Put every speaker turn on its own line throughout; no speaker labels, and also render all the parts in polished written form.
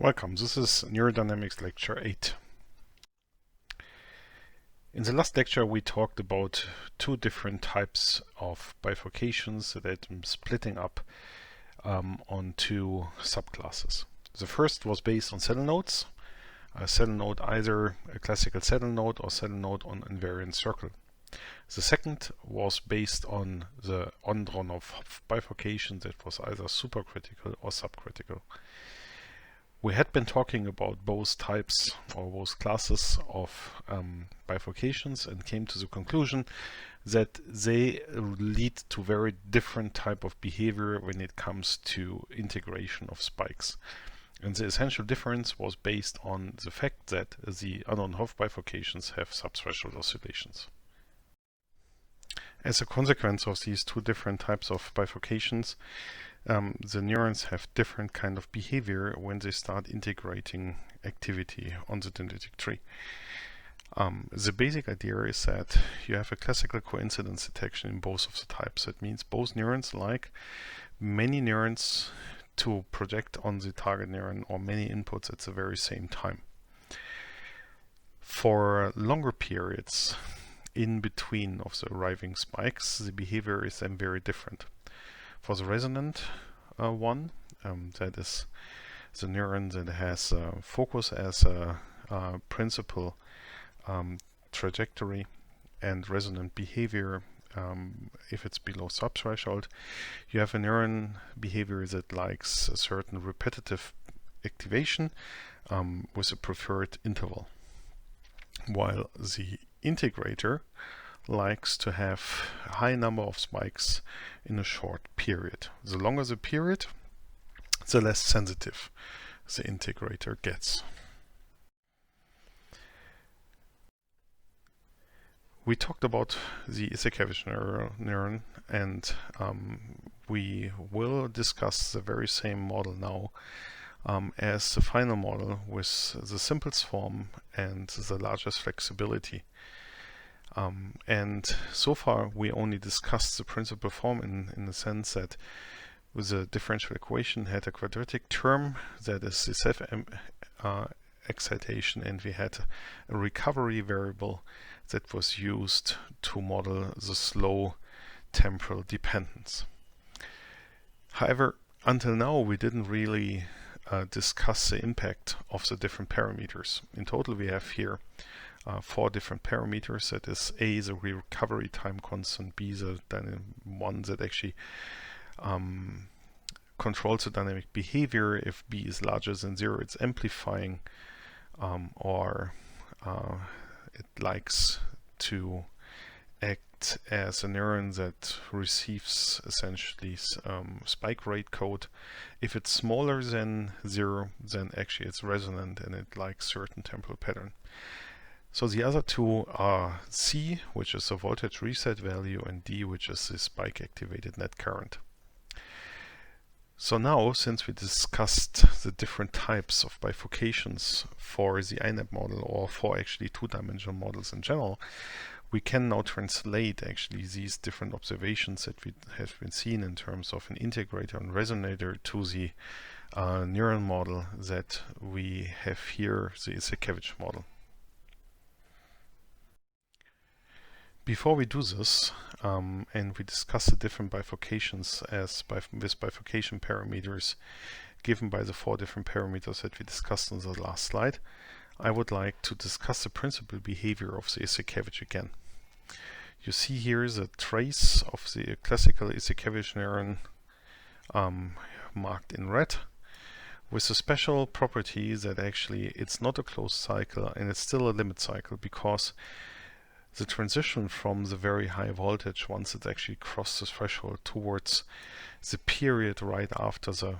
Welcome, this is NeuroDynamics Lecture 8. In the last lecture we talked about two different types of bifurcations that I'm splitting up on two subclasses. The first was based on saddle nodes, a saddle node either a classical saddle node or saddle node on invariant circle. The second was based on the on-drawn-off bifurcation that was either supercritical or subcritical. We had been talking about both types or both classes of bifurcations and came to the conclusion that they lead to very different type of behavior when it comes to integration of spikes. And the essential difference was based on the fact that the on-on-off bifurcations have subthreshold oscillations. As a consequence of these two different types of bifurcations, the neurons have different kind of behavior when they start integrating activity on the dendritic tree. The basic idea is that you have a classical coincidence detection in both of the types. That means both neurons like many neurons to project on the target neuron or many inputs at the very same time. For longer periods in between of the arriving spikes, the behavior is then very different. For the resonant one, that is the neuron that has focus as a principal trajectory and resonant behavior, if it's below subthreshold, you have a neuron behavior that likes a certain repetitive activation with a preferred interval, while the integrator likes to have a high number of spikes in a short period. The longer the period, the less sensitive the integrator gets. We talked about the Izhikevich neuron, and we will discuss the very same model now as the final model with the simplest form and the largest flexibility. And so far we only discussed the principal form in the sense that with the differential equation had a quadratic term that is the self excitation, and we had a recovery variable that was used to model the slow temporal dependence. However, until now we didn't really discuss the impact of the different parameters. In total we have here 4 different parameters. That is A, the recovery time constant, B, the one that actually controls the dynamic behavior. If B is larger than 0, it's amplifying, or it likes to act as a neuron that receives essentially spike rate code. If it's smaller than 0, then actually it's resonant and it likes certain temporal pattern. So the other two are C, which is the voltage reset value, and D, which is the spike activated net current. So now, since we discussed the different types of bifurcations for the INAP model, or for actually two-dimensional models in general, we can now translate actually these different observations that we have been seen in terms of an integrator and resonator to the neuron model that we have here, the Izhikevich model. Before we do this, and we discuss the different bifurcations with bifurcation parameters given by the 4 different parameters that we discussed on the last slide, I would like to discuss the principal behavior of the Izhikevich again. You see here the trace of the classical Izhikevich neuron marked in red, with a special property that actually it's not a closed cycle and it's still a limit cycle, because the transition from the very high voltage, once it actually crosses the threshold, towards the period right after the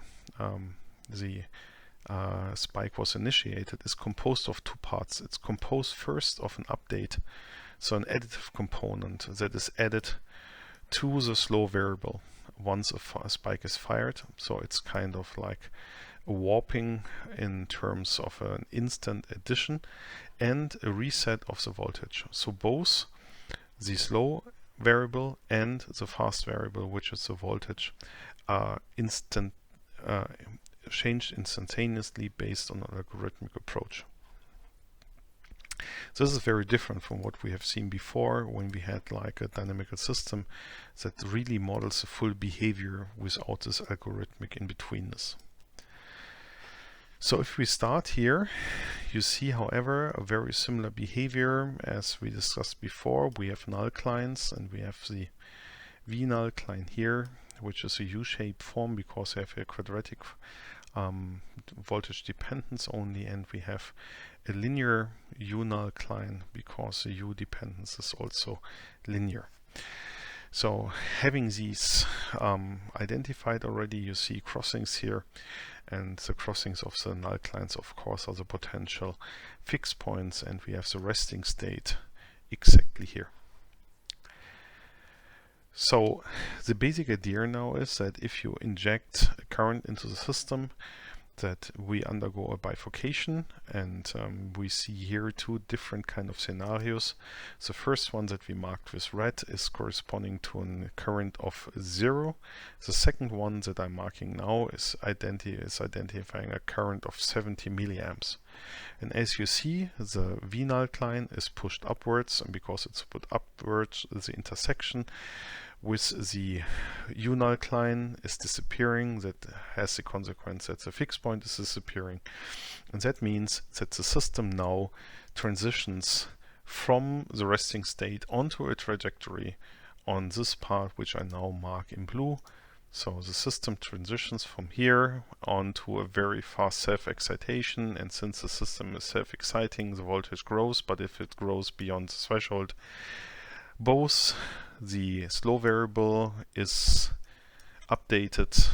spike was initiated, is composed of 2 parts. It's composed first of an update, so an additive component that is added to the slow variable once a spike is fired. So it's kind of like a warping in terms of an instant addition and a reset of the voltage. So both the slow variable and the fast variable, which is the voltage, are changed instantaneously based on an algorithmic approach. This is very different from what we have seen before when we had like a dynamical system that really models the full behavior without this algorithmic in-betweenness. So if we start here, you see, however, a very similar behavior as we discussed before. We have null clines and we have the V null cline here, which is a U-shaped form because we have a quadratic voltage dependence only, and we have a linear U null cline because the U dependence is also linear. So having these identified already, you see crossings here, and the crossings of the null clines, of course, are the potential fixed points, and we have the resting state exactly here. So the basic idea now is that if you inject a current into the system, that we undergo a bifurcation, and we see here two different kind of scenarios. The first one that we marked with red is corresponding to a current of 0. The second one that I'm marking now is identifying a current of 70 milliamps. And as you see, the V null cline is pushed upwards, and because it's put upwards, the intersection with the U null cline is disappearing. That has the consequence that the fixed point is disappearing. And that means that the system now transitions from the resting state onto a trajectory on this part, which I now mark in blue. So the system transitions from here onto a very fast self-excitation, and since the system is self-exciting, the voltage grows, but if it grows beyond the threshold, both the slow variable is updated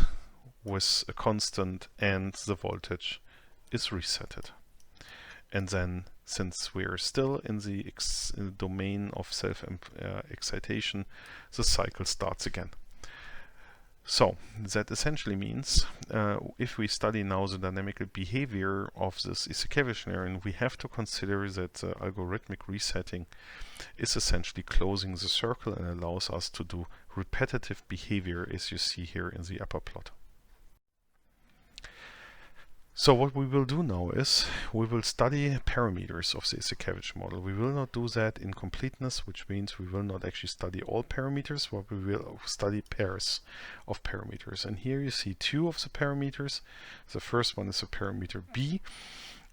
with a constant and the voltage is resetted. And then, since we are still in the domain of self-excitation, the cycle starts again. So that essentially means if we study now the dynamical behavior of this Izhikevich neuron, we have to consider that the algorithmic resetting is essentially closing the circle and allows us to do repetitive behavior, as you see here in the upper plot. So what we will do now is we will study parameters of the Izhikevich model. We will not do that in completeness, which means we will not actually study all parameters, but we will study pairs of parameters. And here you see two of the parameters. The first one is a parameter B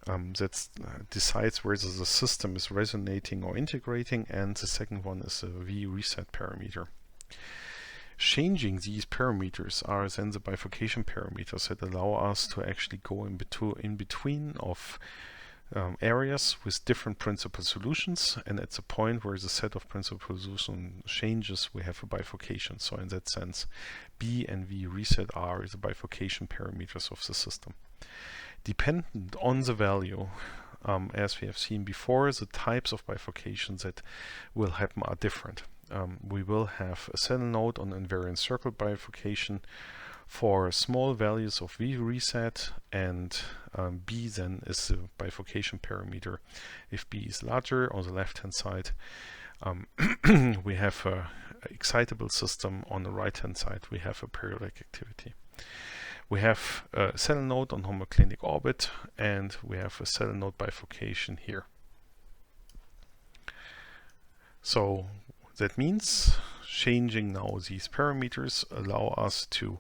that decides whether the system is resonating or integrating, and the second one is a V reset parameter. Changing these parameters are then the bifurcation parameters that allow us to actually go in between of areas with different principal solutions, and at the point where the set of principal solutions changes, we have a bifurcation. So in that sense, B and V reset are the bifurcation parameters of the system. Dependent on the value, as we have seen before, the types of bifurcations that will happen are different. We will have a saddle node on invariant circle bifurcation for small values of V reset, and B then is the bifurcation parameter. If B is larger, on the left hand side, we have an excitable system. On the right hand side, we have a periodic activity. We have a saddle node on homoclinic orbit, and we have a saddle node bifurcation here. So that means changing now these parameters allow us to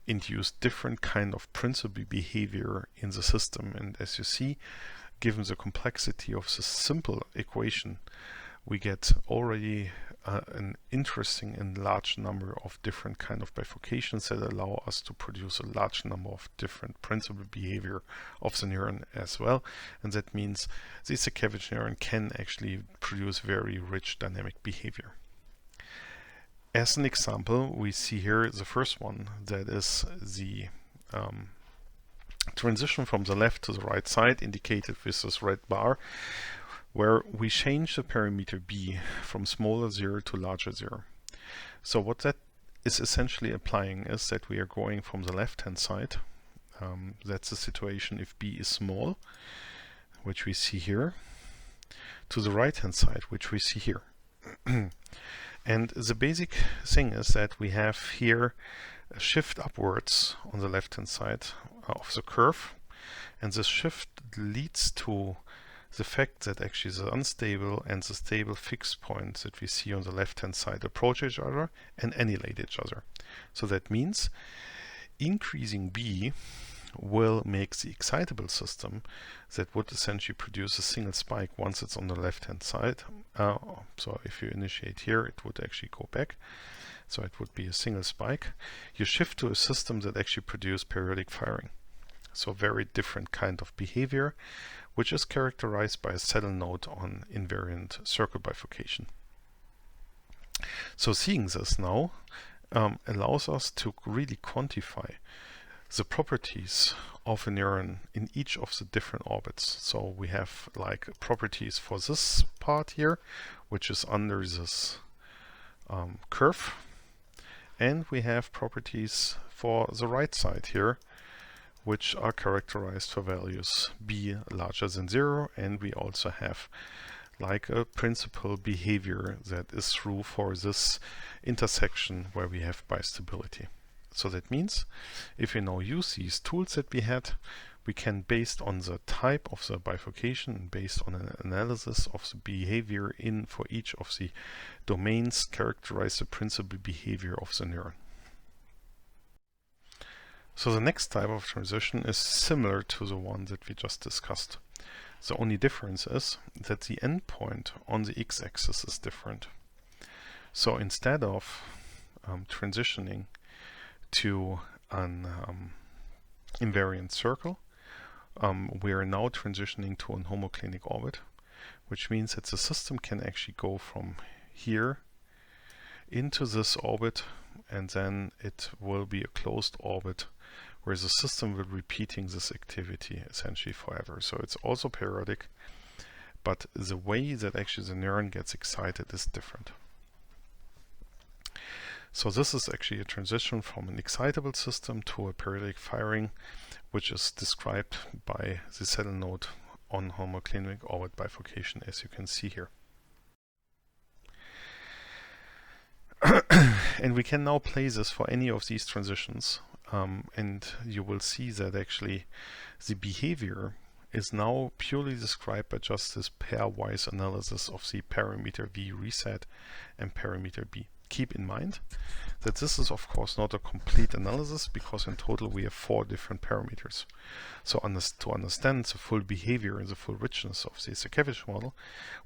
induce different kind of principal behavior in the system. And as you see, given the complexity of the simple equation, we get already an interesting and large number of different kind of bifurcations that allow us to produce a large number of different principal behavior of the neuron as well. And that means the Izhikevich neuron can actually produce very rich dynamic behavior. As an example, we see here the first one, that is the transition from the left to the right side, indicated with this red bar, where we change the parameter B from smaller 0 to larger 0. So what that is essentially applying is that we are going from the left hand side, that's the situation if B is small, which we see here, to the right hand side, which we see here. And the basic thing is that we have here a shift upwards on the left hand side of the curve, and this shift leads to the fact that actually the unstable and the stable fixed points that we see on the left hand side approach each other and annihilate each other. So that means increasing B will make the excitable system that would essentially produce a single spike once it's on the left hand side. So if you initiate here, it would actually go back. So it would be a single spike. You shift to a system that actually produces periodic firing. So very different kind of behavior, which is characterized by a saddle node on invariant circle bifurcation. So seeing this now allows us to really quantify the properties of a neuron in each of the different orbits. So we have like properties for this part here, which is under this curve, and we have properties for the right side here, which are characterized for values B larger than 0, and we also have like a principal behavior that is true for this intersection where we have bistability. So that means if we now use these tools that we had, we can, based on the type of the bifurcation, based on an analysis of the behavior in for each of the domains, characterize the principal behavior of the neuron. So the next type of transition is similar to the one that we just discussed. The only difference is that the endpoint on the x-axis is different. So instead of transitioning to an invariant circle, we are now transitioning to an homoclinic orbit, which means that the system can actually go from here into this orbit, and then it will be a closed orbit where the system will be repeating this activity essentially forever. So it's also periodic, but the way that actually the neuron gets excited is different. So this is actually a transition from an excitable system to a periodic firing, which is described by the saddle node on homoclinic orbit bifurcation, as you can see here. And we can now play this for any of these transitions, and you will see that actually the behavior is now purely described by just this pairwise analysis of the parameter V reset and parameter B. Keep in mind that this is of course not a complete analysis, because in total we have 4 different parameters. So to understand the full behavior and the full richness of the Izhikevich model,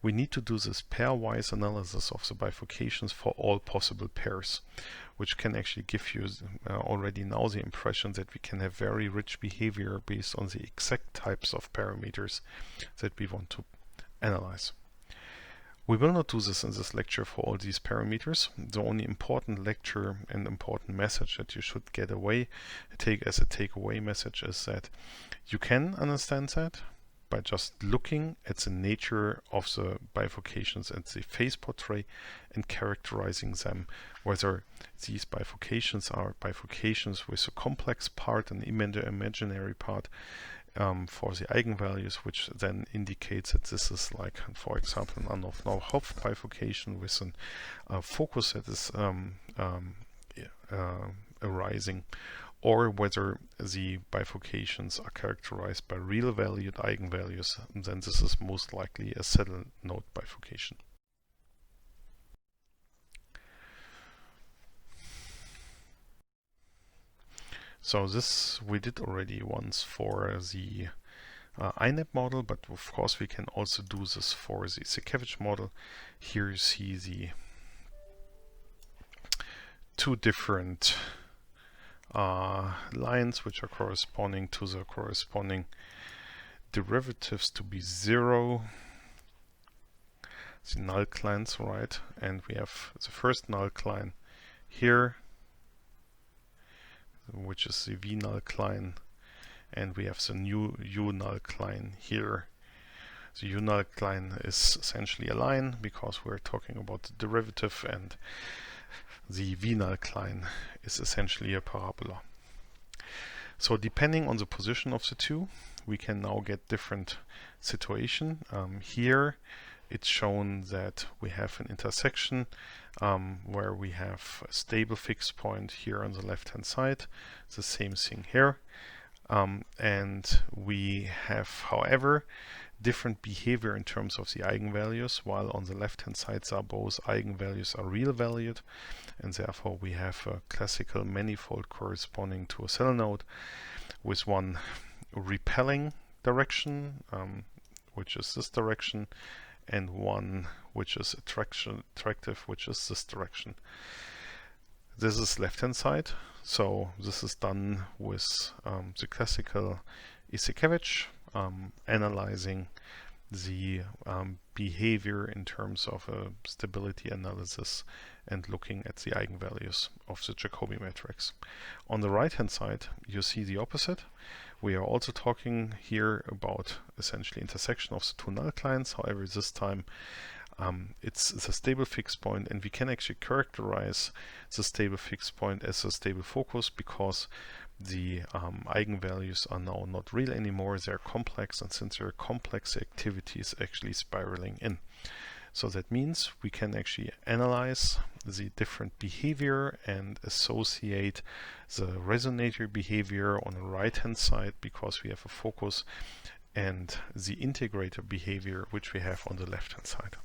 we need to do this pairwise analysis of the bifurcations for all possible pairs, which can actually give you already now the impression that we can have very rich behavior based on the exact types of parameters that we want to analyze. We will not do this in this lecture for all these parameters. The only important lecture and important message that you should get away, take as a takeaway message, is that you can understand that by just looking at the nature of the bifurcations and the phase portrait and characterizing them, whether these bifurcations are bifurcations with a complex part and imaginary part, for the eigenvalues, which then indicates that this is like, for example, an Hopf bifurcation with a focus that is arising, or whether the bifurcations are characterized by real valued eigenvalues, then this is most likely a saddle node bifurcation. So this we did already once for the INAP model, but of course we can also do this for the Izhikevich model. Here you see the 2 different lines which are corresponding to the corresponding derivatives to be 0, the null clines, right? And we have the first null cline here, which is the V null cline, and we have the new U null cline here. The U null cline is essentially a line because we're talking about the derivative, and the V null cline is essentially a parabola. So depending on the position of the two, we can now get different situation. Here it's shown that we have an intersection where we have a stable fixed point here on the left hand side. The same thing here. and we have, however, different behavior in terms of the eigenvalues, while on the left hand side both eigenvalues are real valued, and therefore we have a classical manifold corresponding to a cell node with one repelling direction, which is this direction, and one which is attractive, which is this direction. This is left hand side, so this is done with the classical Izhikevich, analyzing the behavior in terms of a stability analysis and looking at the eigenvalues of the Jacobi matrix. On the right hand side you see the opposite. We are also talking here about essentially intersection of the two null clients, however this time it's a stable fixed point, and we can actually characterize the stable fixed point as a stable focus because the eigenvalues are now not real anymore, they're complex, and since they're complex, the activity is actually spiraling in. So that means we can actually analyze the different behavior and associate the resonator behavior on the right hand side because we have a focus, and the integrator behavior which we have on the left hand side.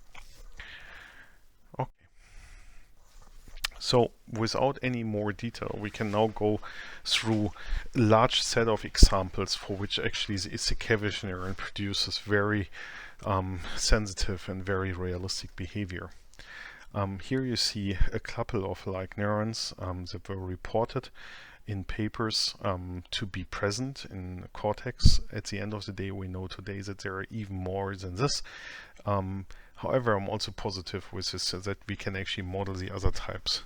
Okay. So without any more detail, we can now go through a large set of examples for which actually the Izhikevich neuron produces very sensitive and very realistic behavior. Here you see a couple of like neurons that were reported in papers to be present in cortex. At the end of the day, we know today that there are even more than this. However, I'm also positive with this that we can actually model the other types,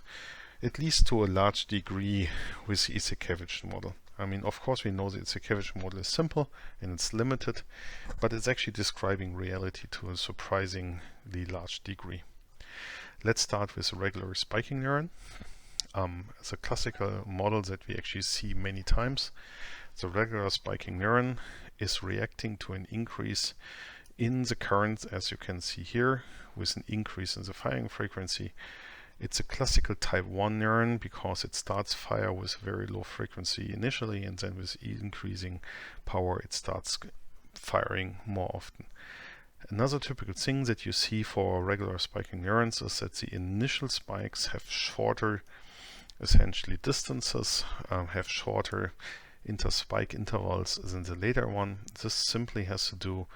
at least to a large degree, with the Izhikevich model. I mean, of course, we know the Izhikevich model is simple and it's limited, but it's actually describing reality to a surprisingly large degree. Let's start with a regular spiking neuron. It's a classical model that we actually see many times. The regular spiking neuron is reacting to an increase in the current, as you can see here, with an increase in the firing frequency. It's a classical type 1 neuron because it starts fire with very low frequency initially, and then with increasing power it starts firing more often. Another typical thing that you see for regular spiking neurons is that the initial spikes have shorter essentially distances, have shorter interspike intervals than the later one. This simply has to do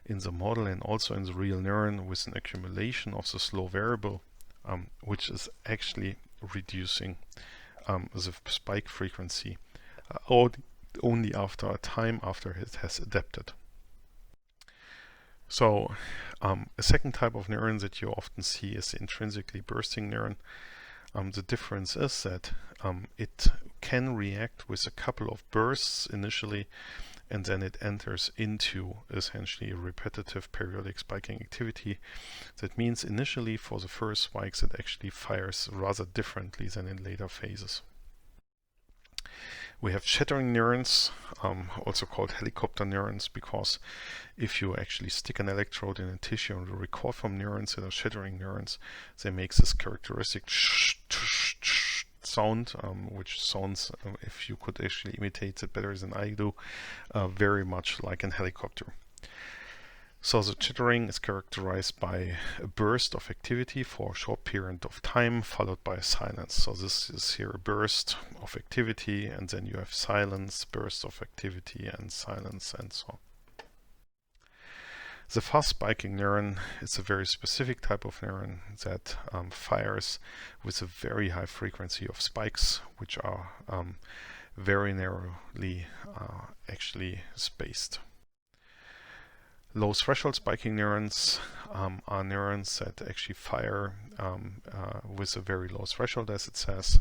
in the model and also in the real neuron with an accumulation of the slow variable, which is actually reducing the spike frequency only after a time after it has adapted. So a second type of neuron that you often see is the intrinsically bursting neuron. The difference is that it can react with a couple of bursts initially, and then it enters into essentially a repetitive periodic spiking activity. That means initially for the first spikes it actually fires rather differently than in later phases. We have shattering neurons, also called helicopter neurons, because if you actually stick an electrode in a tissue and record from neurons that are shattering neurons, they make this characteristic sound, which sounds, if you could actually imitate it better than I do, very much like a helicopter. So the chittering is characterized by a burst of activity for a short period of time followed by silence. So this is here a burst of activity, and then you have silence, burst of activity, and silence, and so on. The fast spiking neuron is a very specific type of neuron that fires with a very high frequency of spikes, which are very narrowly actually spaced. Low threshold spiking neurons are neurons that actually fire with a very low threshold, as it says,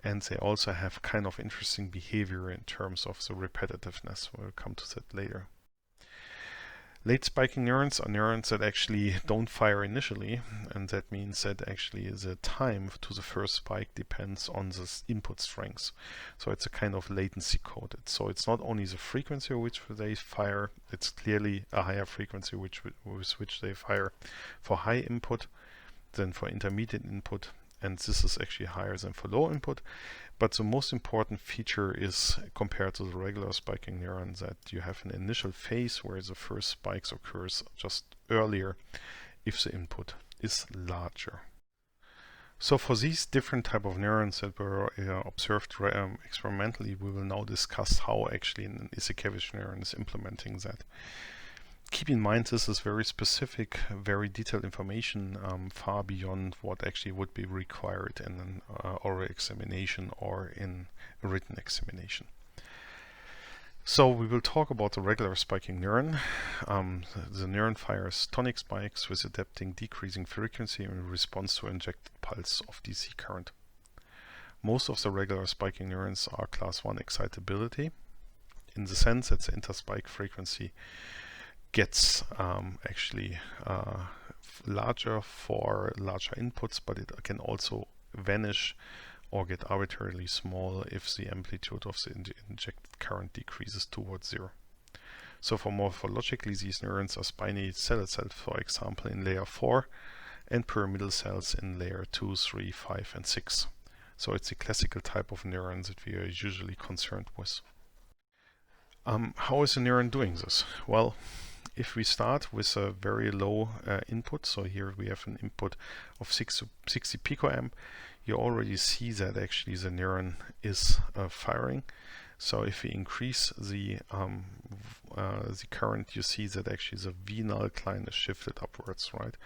and they also have kind of interesting behavior in terms of the repetitiveness. We'll come to that later. Late spiking neurons are neurons that actually don't fire initially, and that means that actually the time to the first spike depends on the input strength. So it's a kind of latency coded. So it's not only the frequency with which they fire, it's clearly a higher frequency with which they fire for high input than for intermediate input, and this is actually higher than for low input. But the most important feature is, compared to the regular spiking neuron, that you have an initial phase where the first spikes occurs just earlier if the input is larger. So for these different type of neurons that were observed experimentally, we will now discuss how actually an Izhikevich neuron is implementing that. Keep in mind, this is very specific, very detailed information, far beyond what actually would be required in an oral examination or in a written examination. So we will talk about the regular spiking neuron. The neuron fires tonic spikes with adapting decreasing frequency in response to injected pulse of DC current. Most of the regular spiking neurons are class 1 excitability, in the sense that the interspike frequency gets actually larger for larger inputs, but it can also vanish or get arbitrarily small if the amplitude of the injected current decreases towards 0. So for morphologically, these neurons are spiny cell cells, for example, in layer 4, and pyramidal cells in layer 2, 3, 5, and 6. So it's a classical type of neurons that we are usually concerned with. How is a neuron doing this? Well, if we start with a very low input, so here we have an input of 60 picoamp, you already see that actually the neuron is firing. So if we increase the current, you see that actually the V null line is shifted upwards, right?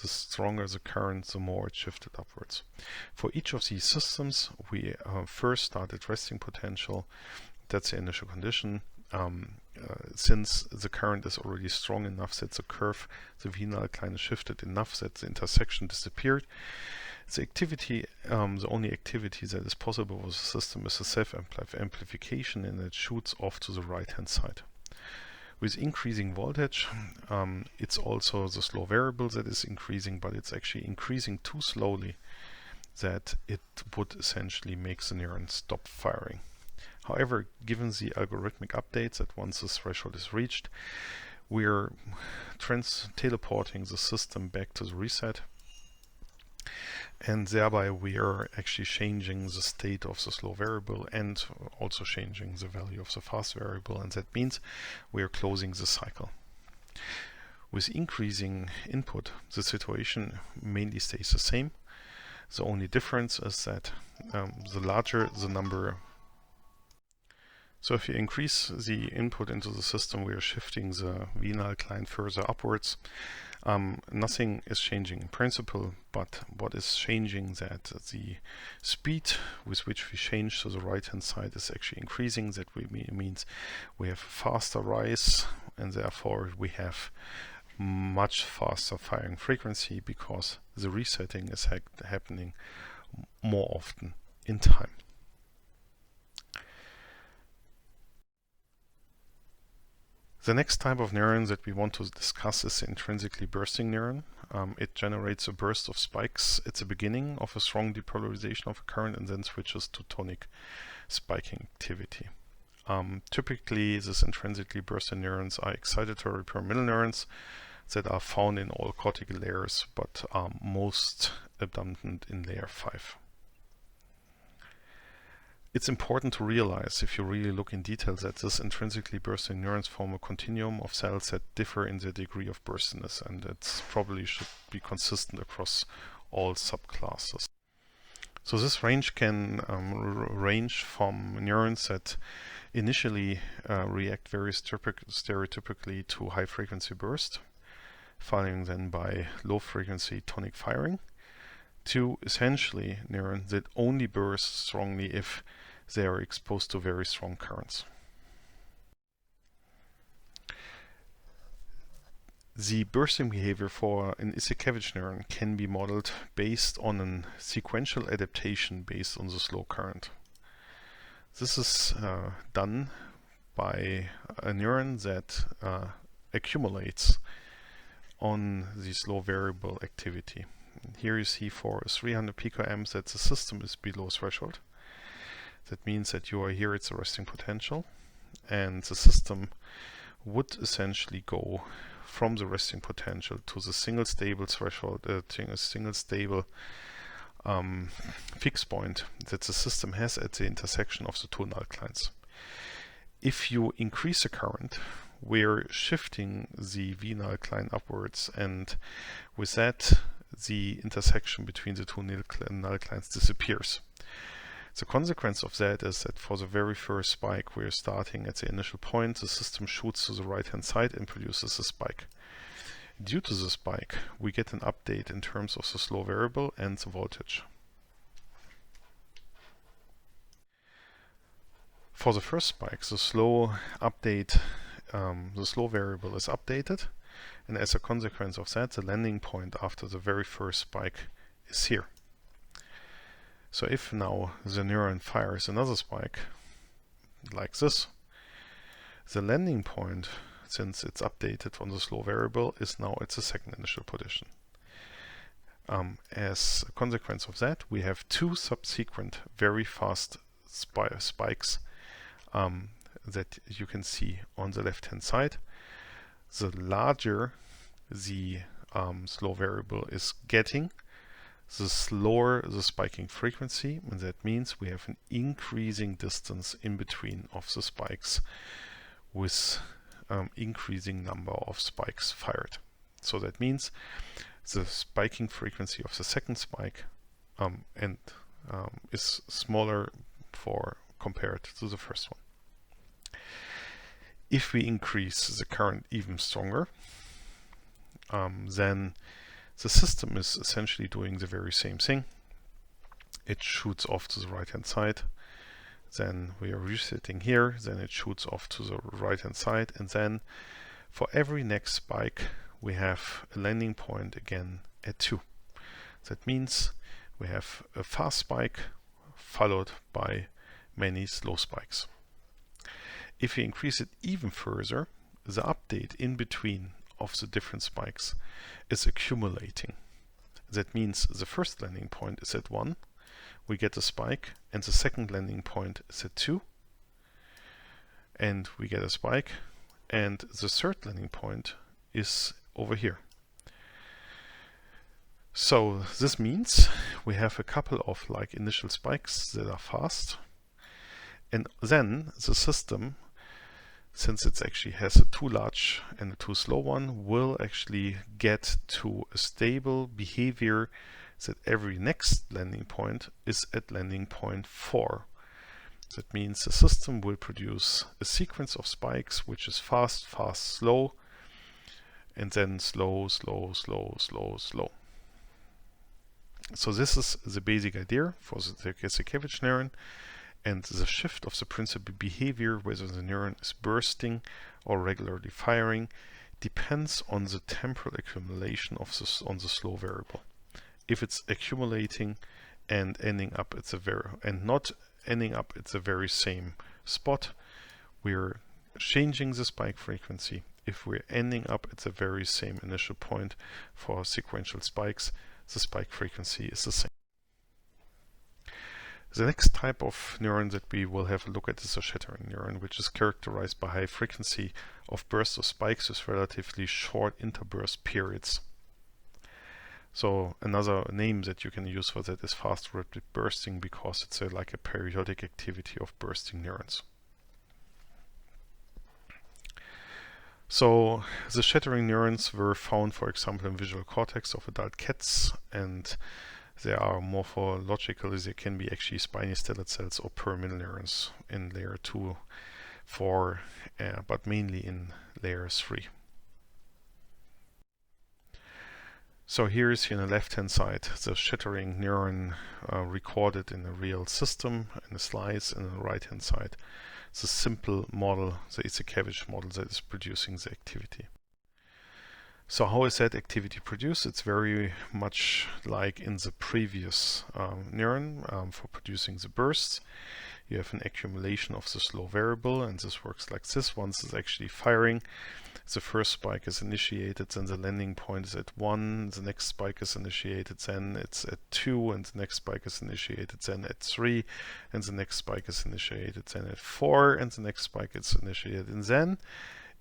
The stronger the current, the more it's shifted upwards. For each of these systems, we first start at resting potential. That's the initial condition. Since the current is already strong enough that the curve, the V null line is shifted enough that the intersection disappeared, the activity, the only activity that is possible with the system is a self-amplification, and it shoots off to the right-hand side. With increasing voltage, it's also the slow variable that is increasing, but it's actually increasing too slowly that it would essentially make the neuron stop firing. However, given the algorithmic updates that once this threshold is reached, we're teleporting the system back to the reset, and thereby we are actually changing the state of the slow variable and also changing the value of the fast variable, and that means we are closing the cycle. With increasing input, the situation mainly stays the same. The only difference is that the larger the number. So if you increase the input into the system, we are shifting the V null line further upwards. Nothing is changing in principle, but what is changing that the speed with which we change to the right hand side is actually increasing. That means we have faster rise, and therefore we have much faster firing frequency because the resetting is happening more often in time. The next type of neuron that we want to discuss is the intrinsically bursting neuron. It generates a burst of spikes at the beginning of a strong depolarization of a current and then switches to tonic spiking activity. Typically, these intrinsically bursting neurons are excitatory pyramidal neurons that are found in all cortical layers, but are most abundant in layer 5. It's important to realize, if you really look in detail, that this intrinsically bursting neurons form a continuum of cells that differ in their degree of burstiness, and it probably should be consistent across all subclasses. So this range can range from neurons that initially react very stereotypically to high frequency burst, following then by low frequency tonic firing, to essentially neurons that only burst strongly if they are exposed to very strong currents. The bursting behavior for an Izhikevich neuron can be modeled based on a sequential adaptation based on the slow current. This is done by a neuron that accumulates on the slow variable activity. Here you see for 300 picoamps that the system is below threshold. That means that you are here at the resting potential, and the system would essentially go from the resting potential to the single stable threshold, single stable fixed point that the system has at the intersection of the two null clines. If you increase the current, we're shifting the V null cline upwards, and with that, the intersection between the two null clines disappears. The consequence of that is that for the very first spike, we're starting at the initial point, the system shoots to the right-hand side and produces a spike. Due to the spike, we get an update in terms of the slow variable and the voltage. For the first spike, the slow variable is updated, and as a consequence of that, the landing point after the very first spike is here. So if now the neuron fires another spike, like this, the landing point, since it's updated on the slow variable, is now at the second initial position. As a consequence of that, we have two subsequent very fast spikes that you can see on the left-hand side. The larger the slow variable is getting, the slower the spiking frequency, and that means we have an increasing distance in between of the spikes with increasing number of spikes fired. So that means the spiking frequency of the second spike is smaller compared to the first one. If we increase the current even stronger, then the system is essentially doing the very same thing. It shoots off to the right-hand side, then we are resetting here, then it shoots off to the right-hand side, and then for every next spike we have a landing point again at 2. That means we have a fast spike followed by many slow spikes. If we increase it even further, the update in between of the different spikes is accumulating. That means the first landing point is at 1, we get a spike, and the second landing point is at 2, and we get a spike, and the third landing point is over here. So this means we have a couple of initial spikes that are fast, and then the system, since it actually has a too large and a too slow one, will actually get to a stable behavior that every next landing point is at landing point 4. That means the system will produce a sequence of spikes which is fast, fast, slow, and then slow, slow, slow, slow, slow. So this is the basic idea for the Izhikevich neuron, and the shift of the principal behavior, whether the neuron is bursting or regularly firing, depends on the temporal accumulation of on the slow variable. If it's accumulating and ending up at not ending up at the very same spot, we're changing the spike frequency. If we're ending up at the very same initial point for sequential spikes, the spike frequency is the same. The next type of neuron that we will have a look at is a shattering neuron, which is characterized by high frequency of bursts of spikes with relatively short interburst periods. So another name that you can use for that is fast rapid bursting, because it's like a periodic activity of bursting neurons. So the shattering neurons were found, for example, in visual cortex of adult cats, and they are morphologically, they can be actually spiny stellate cells or pyramidal neurons in layer 2, 4, but mainly in layer 3. So here is on the left-hand side the shattering neuron recorded in a real system in a slice, and on the right-hand side the simple model, the Izhikevich model, that is producing the activity. So how is that activity produced? It's very much like in the previous neuron for producing the bursts. You have an accumulation of the slow variable, and this works like this. Once it's actually firing, the first spike is initiated, then the landing point is at 1, the next spike is initiated, then it's at 2, and the next spike is initiated, then at 3, and the next spike is initiated, then at 4, and the next spike is initiated, and then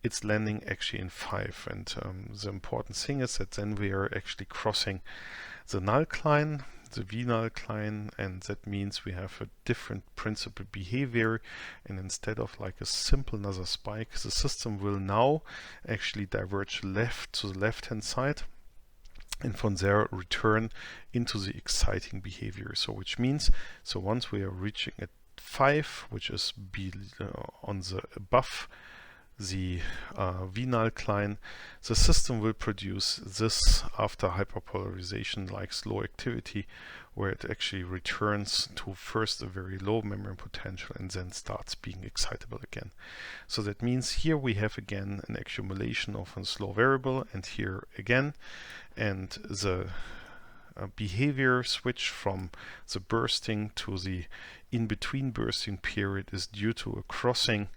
it's landing actually in 5. And the important thing is that then we are actually crossing the null cline. the V-null-Klein, and that means we have a different principal behavior, and instead of like a simple another spike, the system will now actually diverge left to the left-hand side, and from there return into the exciting behavior. So which means, so once we are reaching at 5, which is on the above the V-null-Klein, the system will produce this after hyperpolarization like slow activity, where it actually returns to first a very low memory potential and then starts being excitable again. So that means here we have again an accumulation of a slow variable, and here again, and the behavior switch from the bursting to the in-between bursting period is due to a crossing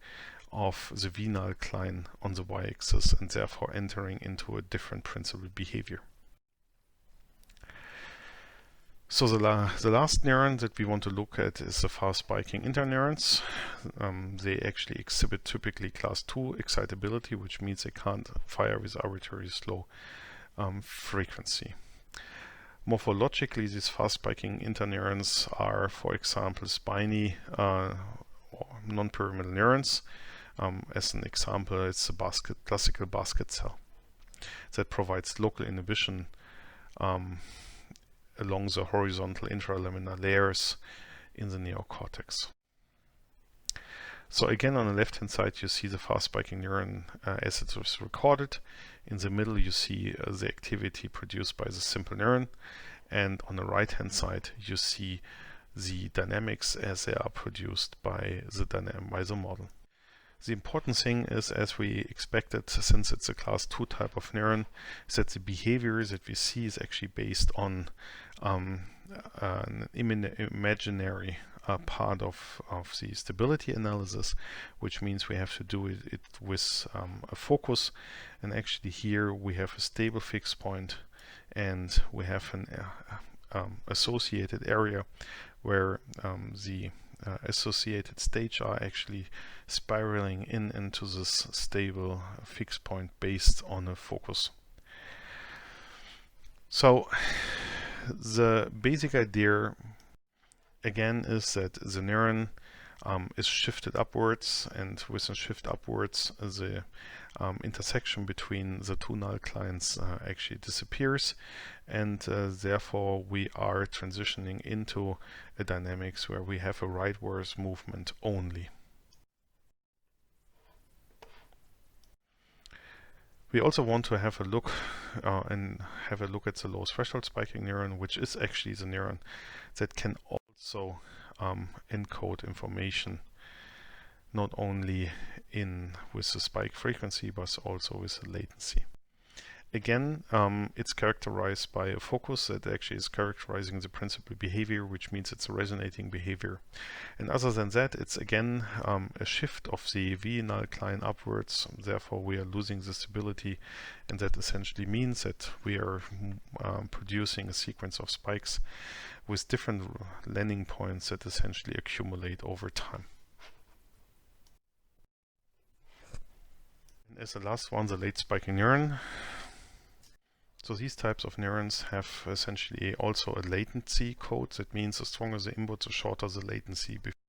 of the V-null-Klein on the y-axis, and therefore entering into a different principal behavior. So the last neuron that we want to look at is the fast spiking interneurons. They actually exhibit typically class 2 excitability, which means they can't fire with arbitrary slow frequency. Morphologically, these fast spiking interneurons are, for example, spiny or non-pyramidal neurons. As an example, it's a classical basket cell that provides local inhibition along the horizontal intralaminar layers in the neocortex. So again, on the left-hand side, you see the fast spiking neuron as it was recorded. In the middle, you see the activity produced by the simple neuron. And on the right-hand side, you see the dynamics as they are produced by the model. The important thing is, as we expected, since it's a class 2 type of neuron, is that the behavior that we see is actually based on an imaginary part of the stability analysis, which means we have to do it with a focus. And actually here we have a stable fixed point, and we have an associated area where the associated states are actually spiraling into this stable fixed point based on a focus. So the basic idea again is that the neuron is shifted upwards, and with a shift upwards, the intersection between the two null-Kleins actually disappears, and therefore we are transitioning into a dynamics where we have a rightwards movement only. We also want to have a look at the low threshold spiking neuron, which is actually the neuron that can also encode information not only with the spike frequency but also with the latency. Again, it's characterized by a focus that actually is characterizing the principal behavior, which means it's a resonating behavior. And other than that, it's again a shift of the V-null-Klein upwards. Therefore, we are losing the stability, and that essentially means that we are producing a sequence of spikes with different landing points that essentially accumulate over time. And as the last one, the late spiking neuron. So these types of neurons have essentially also a latency code. That means the stronger the input, the shorter the latency